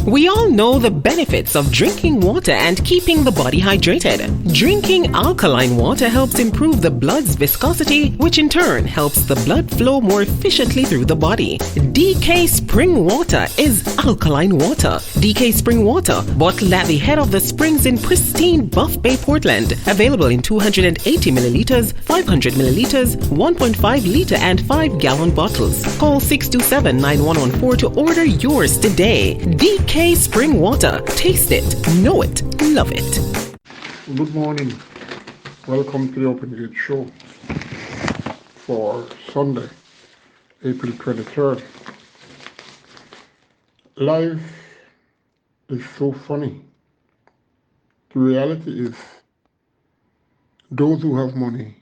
We all know the benefits of drinking water and keeping the body hydrated. Drinking alkaline water helps improve the blood's viscosity, which in turn helps the blood flow more efficiently through the body. DK Spring Water is alkaline water. DK Spring Water, bottled at the head of the springs in pristine Buff Bay, Portland. Available in 280 milliliters, 500 milliliters, 1.5 liter and 5-gallon bottles. Call 627-9114 to order yours today. DK Spring Water. Taste it, know it, love it. Good morning. Welcome to the Open Gate Show for Sunday, April 23rd. Life is so funny. The reality is those who have money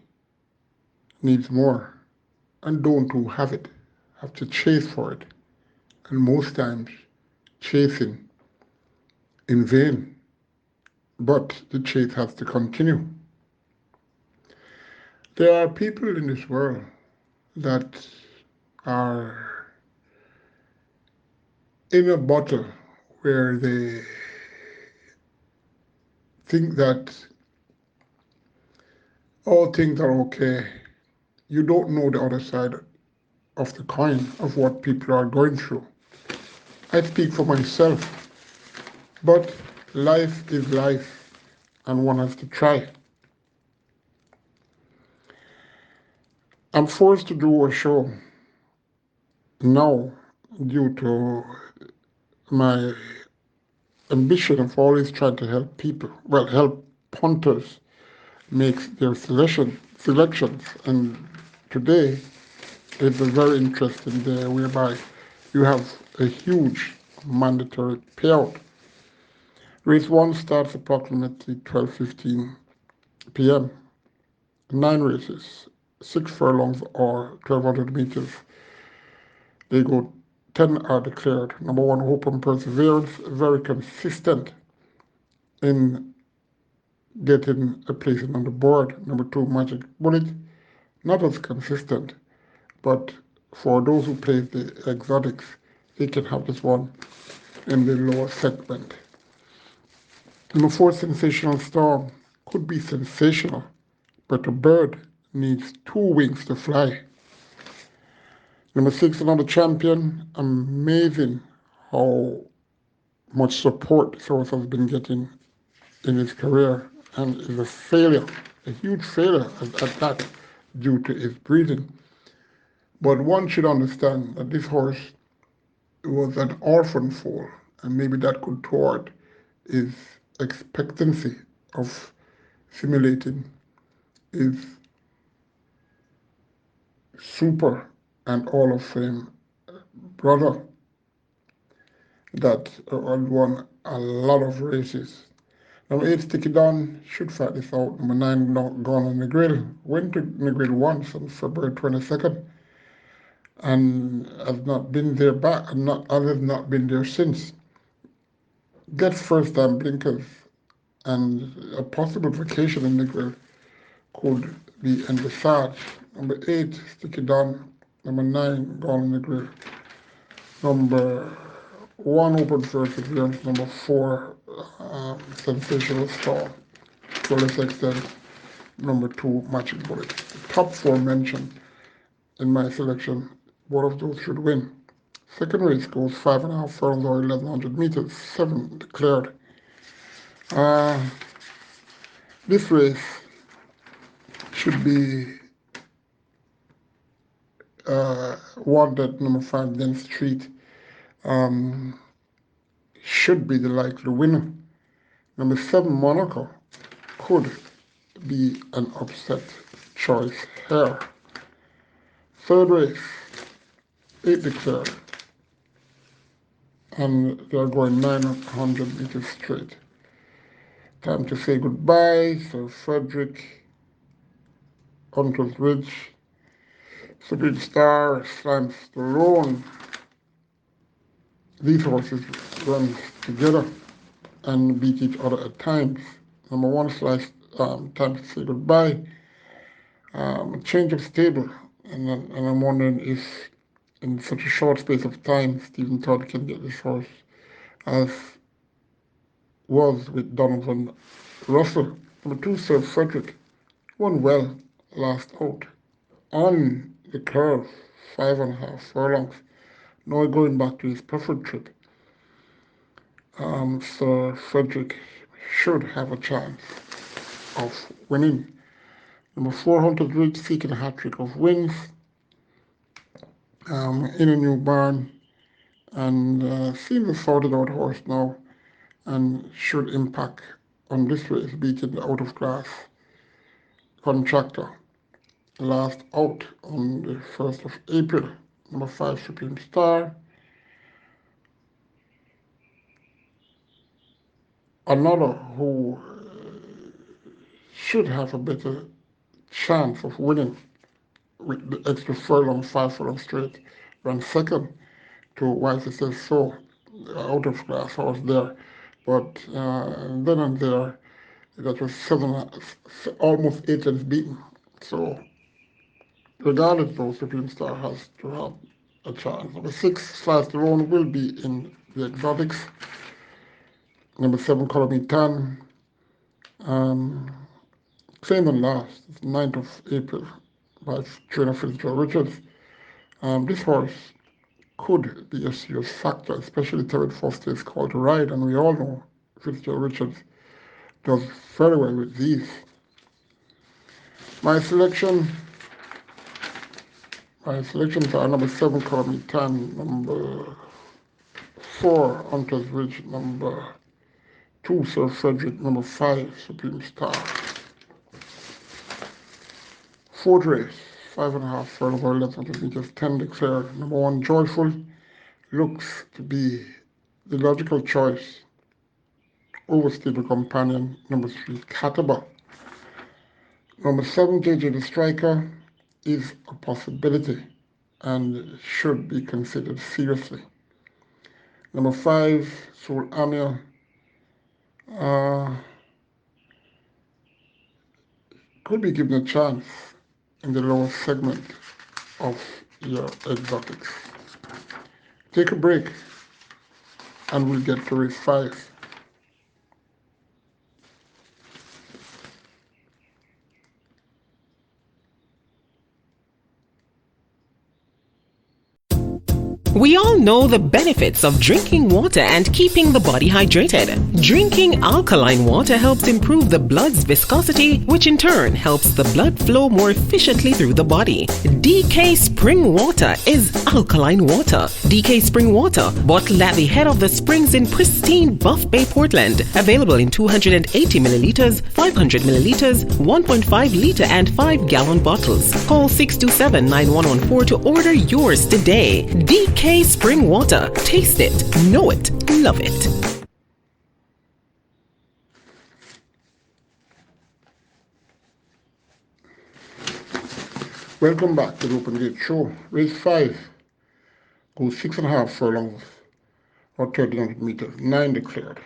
needs more, and those who have it have to chase for it, and most times chasing in vain. But the chase has to continue. There are people in this world that are in a bottle where they think that all things are okay. You don't know the other side of the coin of what people are going through. I speak for myself, but life is life, and one has to try. I'm forced to do a show now due to my ambition of always trying to help people, help punters make their selections. And today is a very interesting day whereby you have a huge mandatory payout. Race 1 starts approximately 12:15 p.m. 9 races, 6 furlongs or 1,200 meters. They go 10 are declared. Number 1, Hope and Perseverance, very consistent in getting a placing on the board. Number 2, Magic Bullet, not as consistent, but for those who play the exotics, they can have this one in the lower segment. Number 4, Sensational Storm, could be sensational, but a bird needs 2 wings to fly. Number 6, Another Champion, amazing how much support this horse has been getting in his career, and is a failure, a huge failure at that, due to his breeding. But one should understand that this horse was an orphan foal, and maybe that could thwart his expectancy of simulating his super and Hall of Fame brother that won a lot of races. Number 8, Sticky Dawn, should fight this out. Number 9, Gone on the Grill, went to the Grill once on February 22nd, and has not been there back, and has not been there since. Gets first-time blinkers, and a possible vacation in the Grill could be envisaged. Number 8, Sticky Dawn. Number 9, Gone on the Grill. Number 1, Open Perseverance. Number 4, Sensational Storm. To a lesser extent, number 2, Magic Bullet. The top 4 mentioned in my selection, one of those should win. Second race goes 5.5 furlongs or 1,100 meters, 7 declared. This race should be one that number 5, Dense Street, should be the likely winner. Number 7, Monaco, could be an upset choice here. Third race, 8 declared, and they're going 900 meters straight. Time to say goodbye. Sir Frederick, Hunter's Ridge, Supreme Star, Slime Stallone. These horses run together and beat each other at times. Number 1, Slice, Time to Say Goodbye. Change of stable, and I'm wondering if in such a short space of time Stephen Todd can get this horse as was with Donovan Russell. Number 2, Sir Frederick, won well last out. On the curve, 5.5 furlongs. Now going back to his preferred trip. Sir Frederick should have a chance of winning. Number 4, Hunter's Ridge, seeking a hat-trick of wins in a new barn, and seems a sorted out horse now and should impact on this race, beating the out-of-class contractor last out on the 1st of April. Number 5, Supreme Star. Another who should have a better chance of winning with the extra furlong, 5 furlong straight, ran second to Why It Says So, out of class horse there. But then and there, that was almost 8 lengths beaten. So regardless, though, Supreme Star has to have a chance. Number 6, Fast Alone, will be in the exotics. Number 7, Color Me Tan. Claimed on last, 9th of April, by trainer Fitzgerald Richards. This horse could be a serious factor, especially Terry Foster is called to ride, and we all know Fitzgerald Richards does very well with these. My selections are number 7, Color Me Tan, number 4, Hunter's Ridge, number 2, Sir Frederick, number 5, Supreme Star. Fourth race, 5.5 furlong or 1100 meters, 10 declared. Number 1, Joyful, looks to be the logical choice over Stable Companion. Number 3, Cataba. Number 7, JJ the Striker, is a possibility and should be considered seriously. Number 5, Soul Amir, could be given a chance in the lower segment of your exotics. Take a break and we'll get to race 5. We all know the benefits of drinking water and keeping the body hydrated. Drinking alkaline water helps improve the blood's viscosity, which in turn helps the blood flow more efficiently through the body. DK Spring Water is alkaline water. DK Spring Water, bottled at the head of the springs in pristine Buff Bay, Portland. Available in 280 milliliters, 500 milliliters, 1.5 liter and 5-gallon bottles. Call 627-9114 to order yours today. DK Spring Water. Taste it, know it, love it. Welcome back to the Open Gate Show. Race 5 goes 6.5 furlongs or 1,300 meters, 9 declared.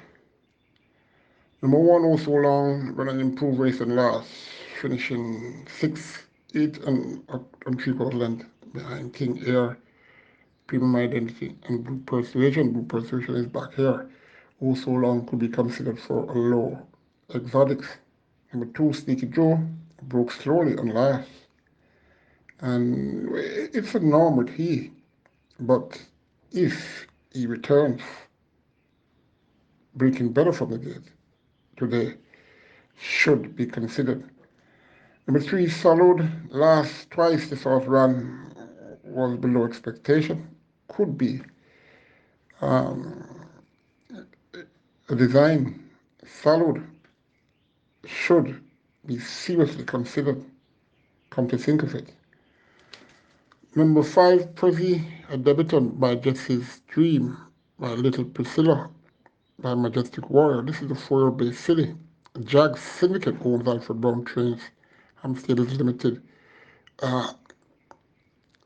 Number 1, Oh So Long, ran an improved race than last, finishing 6, 8 and 3/4 length behind King Air, Premium Identity, and Blue Persuasion. Blue Persuasion is back here. Oh So Long could be considered for a low exotics. Number 2, Sneaky Joe, broke slowly on last. And it's a norm with he, but if he returns breaking better from the gate today, should be considered. Number 3, Solid, last twice the first run was below expectation. Could be a design. Solid should be seriously considered, come to think of it. Number 5, Prezi, a debutant by Jesse's Dream, by Little Priscilla, by Majestic Warrior. This is a 4-year-based filly. Jag Syndicate owns Alfred Brown Trains. Hampstead is limited.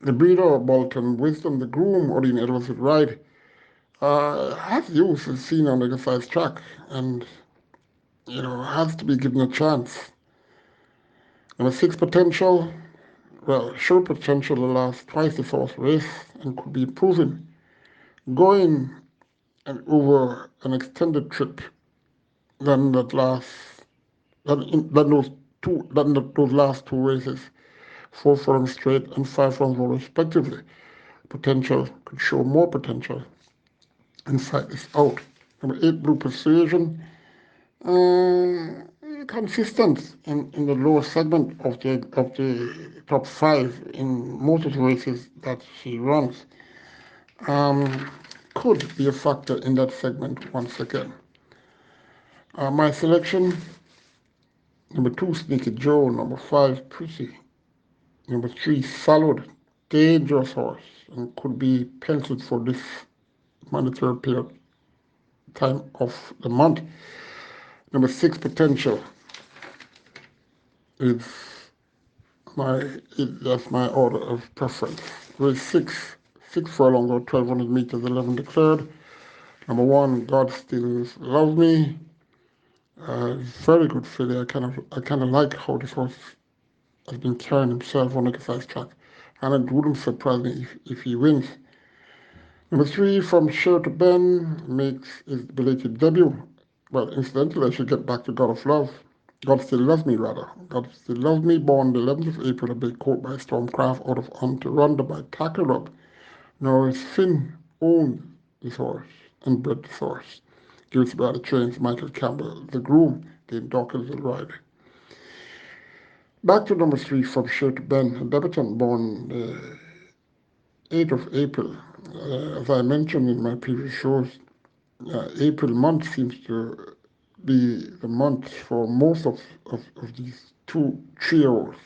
The breeder, Bolton Wisdom, the groom, Odin Edwards would ride, has use is seen on the exercise track and, has to be given a chance. Number 6, Potential, showed potential the last twice the first race and could be improving. Going and over an extended trip than that last than those last two races, 4 furlongs straight and 5 furlongs more respectively. Potential could show more potential. Insight is out. Number 8, Blue Persuasion. Consistent in the lower segment of the top five in most of the races that she runs. Um, could be a factor in that segment once again. My selection: number 2, Sneaky Joe; number 5, Pretty; number 3, Salud, dangerous horse, and could be penciled for this monetary period time of the month. Number 6, Potential, is that's my order of preference. Race 6 furlongs or 1,200 meters, 11 declared. Number 1, God Still Loves Me. Very good filly. I kind of like how this horse has been carrying himself on the exercise track, and it wouldn't surprise me if he wins. Number 3, From Share to Ben, makes his belated debut. Well, incidentally, I should get back to God of Love. God Still Loves Me, rather. God Still Loves Me, born the 11th of April, a big court by Stormcraft out of Ontaronda by Tackle Rub. Norris Finn owned this horse and bred this horse. Gives by the trains Michael Campbell, the groom, Dave Dawkins will ride. Back to number 3, From Share to Ben, a debutant born the 8th of April. As I mentioned in my previous shows, April month seems to be the month for most of these 2 3-year-olds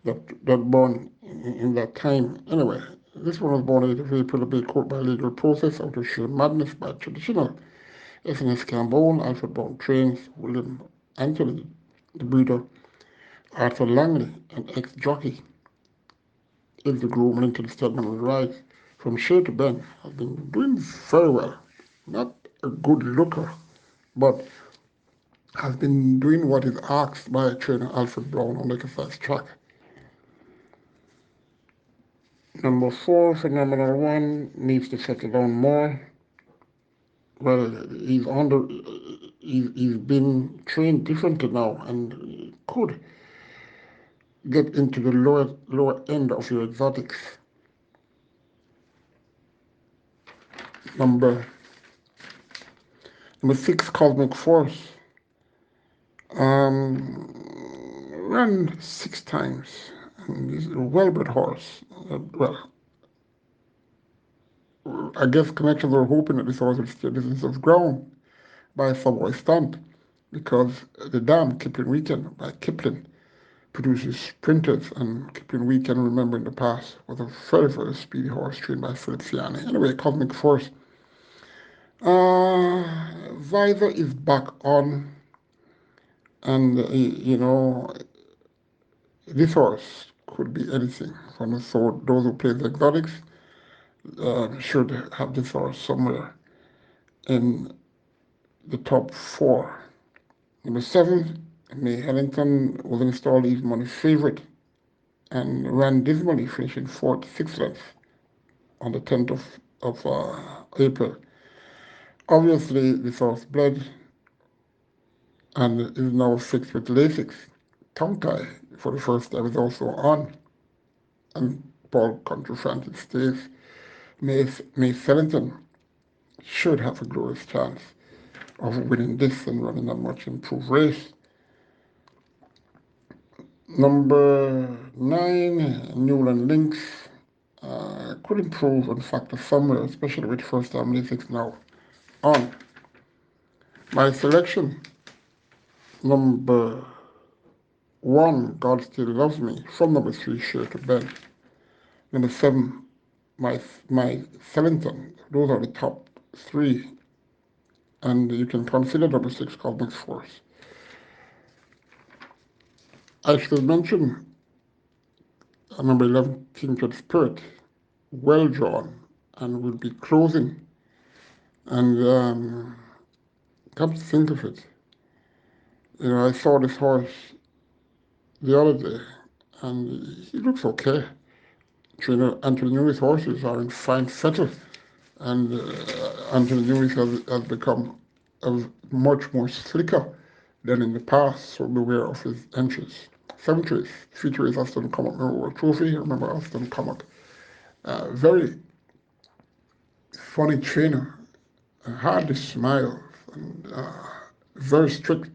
that born in that time. Anyway, this one was born 8th of April, a big court by legal process out of sheer madness by traditional SNS Cambone, Alfred Brown Trains, William Anthony, the breeder, Arthur Langley, an ex-jockey, is the groom linked to the Stedman will rise. From Shea to Ben has been doing very well. Not a good looker, but has been doing what is asked by trainer Alfred Brown on the exercise track. Number 4, Phenomenal One, needs to settle down more. Well, he's been trained differently now and could get into the lower end of your exotics. Number 6, Cosmic Force. Ran 6 times. And he's a well-bred horse. Well, I guess connections were hoping that this horse would stay distance of ground by a subway stunt, because the Dam Kipling Weekend by Kipling produces sprinters, and Kipling Weekend, remember in the past, was a very, very speedy horse trained by Philip Fiani. Anyway, Cosmic Force. Visor is back on, and this horse could be anything. So those who play the exotics should have this horse somewhere in the top 4. Number 7, May Hellington was installed as money's favorite and ran dismally, finishing 4th, 6th length on the 10th of April. Obviously, this horse bled and is now fixed with Lasix. Tongue tie for the first time is also on, and Paul Country Francis stays. May Sellington should have a glorious chance of winning this and running a much improved race. Number 9, Newland Lynx, could improve on factor somewhere, especially with first time Lasix now on. My selection: number 1, God Still Loves Me, from number 3, Share to Ben. Number 7, my Sellington. Those are the top 3. And you can consider number 6, Cosmic Force. I should mention number 11, Kindred Spirit, well drawn, and will be closing. And come to think of it, I saw this horse the other day, and he looks okay. Trainer Anthony Newey's horses are in fine fettle, and Anthony Lewis has become much more slicker than in the past, so beware of his entries. Seventh race, fifth race, Aston Comet Memorial Trophy. Remember Aston Comet, very funny trainer, hardly smiles, and very strict.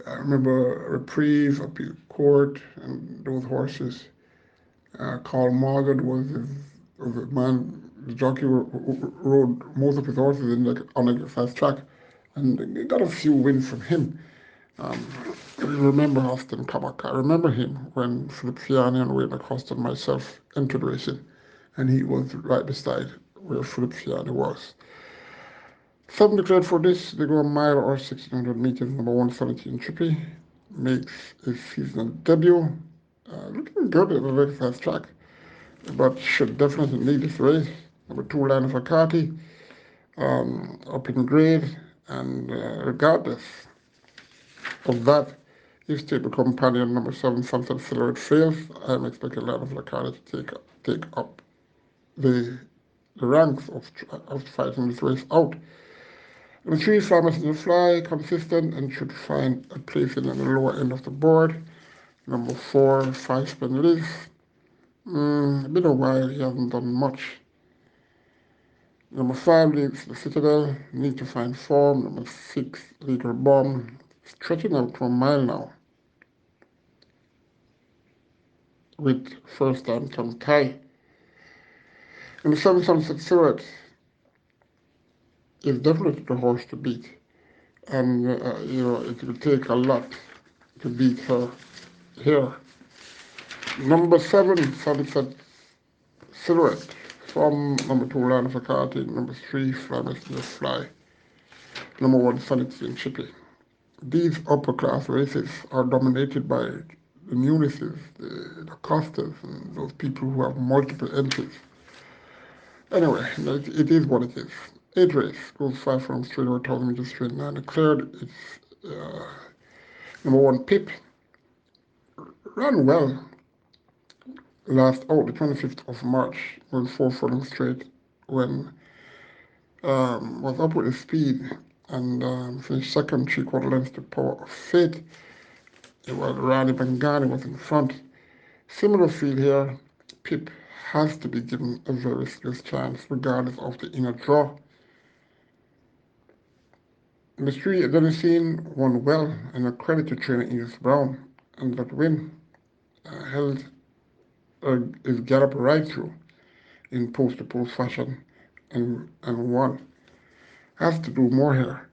I remember Reprieve, Appeal Court, and those horses. Carl Morgan was a man, the jockey who rode most of his horses on a fast track, and he got a few wins from him. Um, I remember Austin Kabak. I remember him when Philip Fiani and Wayne Acosta and myself entered racing, and he was right beside where Philip Fiani was. Some declared for this, they go a mile or 1600 meters, number 117 Chippy, makes his seasonal debut. Looking good at the very fast track, but should definitely lead this race. Number 2, Line of Akati, up in grade, and regardless of that, if stable companion number 7, Sunset Silhouette fails, I'm expecting Line of Akati to take up the ranks of fighting this race out. The 3, Farmers in the Fly, consistent and should find a place in the lower end of the board. Number 4, 5 Spin Leaf. Been a while, he hasn't done much. Number 5, Leaves the Citadel, need to find form. Number 6, Leader Bomb, stretching out to a mile now, with first time tongue tie. Number 7, Sunset Silhouette, is definitely the horse to beat. And, it will take a lot to beat her here. Number 7, Sunset Silhouette, from number 2, Land of Akati, number 3, Flamis the Fly, number 1, Sanity and Chippy. These upper class races are dominated by the Munises, the Costas, and those people who have multiple entries. Anyway, it is what it is. 8 race goes 5 from straight over 1000 meters straight 9 declared. It's number 1, Pip. Ran well last out the 25th of March, was 4 furlongs straight when was up with his speed and finished second, 3/4 lengths to Power of Fate. It was Rani Bangani was in front. Similar field here, Pip has to be given a very serious chance regardless of the inner draw. The 3, Adenosine, won well and a credit to trainer Edith Brown, and that win held his gallop right through in post-to-post fashion and won. Has to do more here.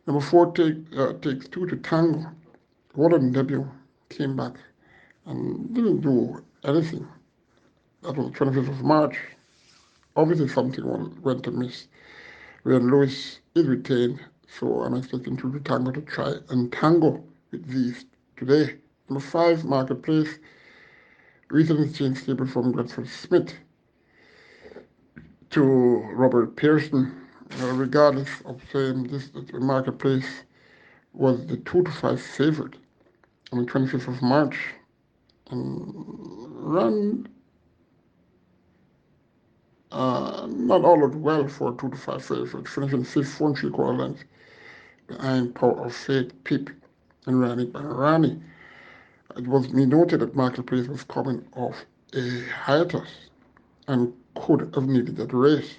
Number 4 takes 2 to Tango. Won on debut, came back and didn't do anything. That was the 25th of March. Obviously something went amiss. When Lewis is retained, so I'm expecting to Tango to try and tango with these today. Number 5, Marketplace, recently changed stable from Gretford Smith to Robert Pearson. Regardless of saying this, the Marketplace was the 2 to 5 favorite on the 25th of March and ran not all that well for a 2 to 5 favorite, finishing 5th, 1 3/4 length behind Power of Fate, Pip, and Rani Banarani. It was me noted that Marketplace was coming off a hiatus and could have needed that race.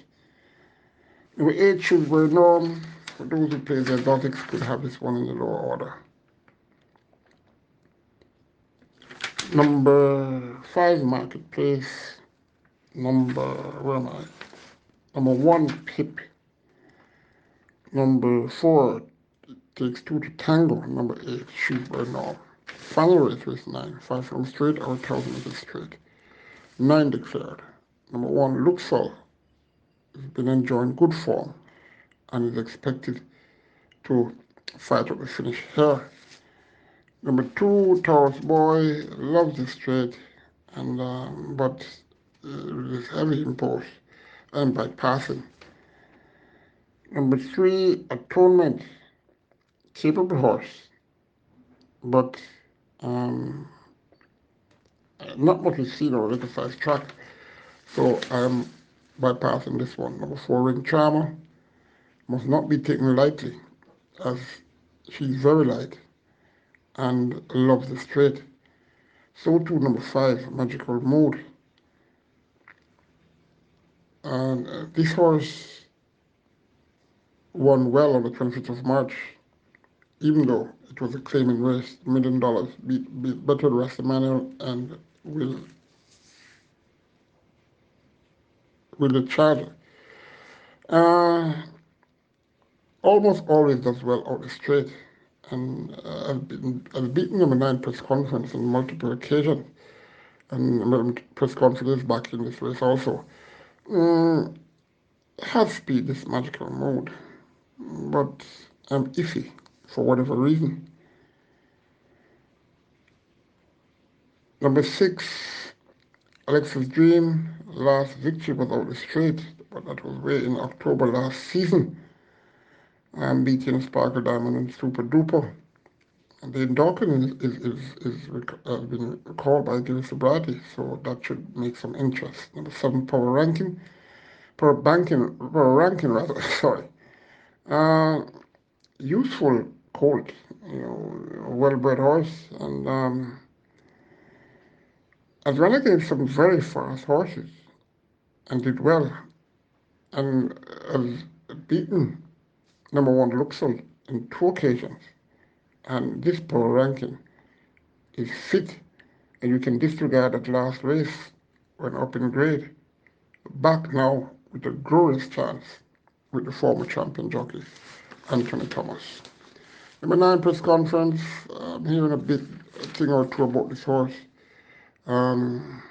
Number 8, Shrewsbury Norm. For those who play the exotics, could have this one in the lower order. Number 5, Marketplace. Where am I? Number 1, Pip. Number 4, takes 2 to Tango. Number 8, Shrewsbury Norm. Final race, race 9, 5 from straight or 1000 meters straight. 9 declared. Number 1, Luxor, has been enjoying good form and is expected to fight at the finish here. Number 2, Taurus Boy, loves the straight, and but is heavy in post and by passing. Number 3, Atonement, capable horse, but um, not much is seen on a little size track. So I'm bypassing this one. Number 4, Ring Charmer, must not be taken lightly, as she's very light and loves the straight. So too number 5, Magical Mood. And this horse won well on the 25th of March, even though it was a claiming race, $1 million, beat better Rasta Manuel and will the Charger. Uh, Almost always does well out the straight, and I've beaten number 9 press conference on multiple occasions, and press conference is back in this race also. Mm, has speed, this magical mode, but I'm iffy for whatever reason. Number 6, Alexa's Dream, last victory was out the straight, but that was way in October last season. I'm beating Sparkle Diamond and Super Duper. And the Dawkins has been recalled by Gilles Sobrati, so that should make some interest. Number 7, Power Ranking rather, sorry. Uh, Useful colt, well-bred horse, and has run against some very fast horses and did well, and has beaten number 1 Luxor on 2 occasions. And this Power Ranking is fit, and you can disregard that last race when up in grade. Back now with a glorious chance with the former champion jockey, Anthony Thomas. Number 9 press conference, I'm hearing a thing or two about this horse. Um,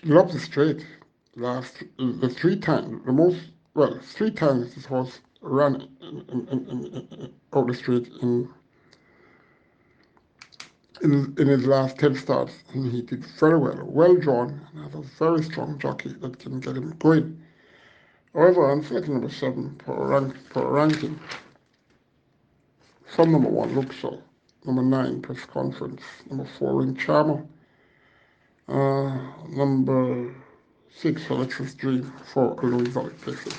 Loves the straight. The 3 times, well, 3 times this horse ran out the straight in his last 10 starts, and he did very well drawn, and has a very strong jockey that can get him going. However, I'm selecting number 7 per ranking. From number 1, Luxor. Number 9, Press Conference. Number 4, Ring Charmer. Number 6, Alexis Dream for Louis Places.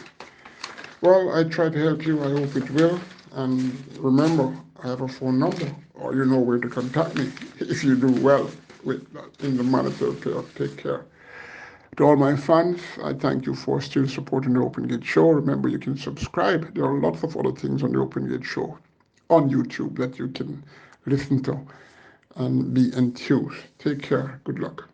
Well, I try to help you. I hope it will. And remember, I have a phone number, or you know where to contact me if you do well with that in the monetary payout. Take care. To all my fans, I thank you for still supporting the Open Gate Show. Remember, you can subscribe. There are lots of other things on the Open Gate Show on YouTube that you can listen to and be enthused. Take care. Good luck.